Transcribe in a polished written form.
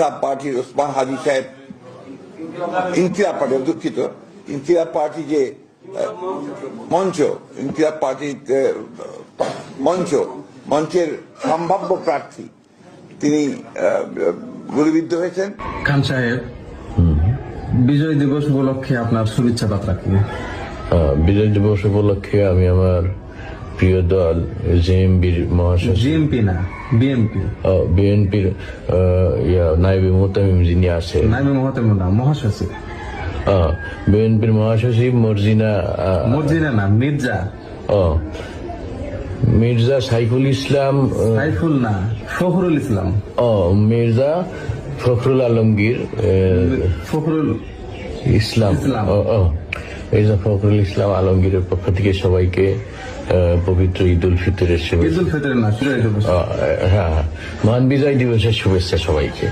ইনকিলাব পার্টির ওসমান হাদি সাহেব, ইনকিলাব পার্টি, দুঃখিত, ইনকিলাব পার্টি যে মঞ্চ, ইনকিলাব পার্টির মঞ্চের সম্ভাব্য প্রার্থী, তিনি গুলিবিদ্ধ হয়েছেন। খান সাহেব, বিজয় দিবস উপলক্ষে আপনার শুভেচ্ছা বার্তা কি? বিজয় দিবস উপলক্ষে আমি আমার প্রিয় দল জেএমবির মহাসচিব, জিএমপি না বিএনপি, বিএনপির নায়েবে মোহতামিম যিনি আছেন, নাইবে মহতামিম না, মহাসচিব, বিএনপির মহাসচিব মর্জিনা না মির্জা, মির্জা সাইফুল ইসলাম, সাইফুল না ফখরুল ইসলাম, মির্জা ফখরুল আলমগীর, ফখরুল ইসলাম, মির্জা ফখরুল ইসলাম আলমগীরের পক্ষ থেকে সবাইকে পবিত্র ঈদ উল ফিতরের শুভেচ্ছা। ঈদ উল ফিতরের না, বিজয় দিবস। হ্যাঁ, মহান বিজয় দিবসের শুভেচ্ছা সবাইকে।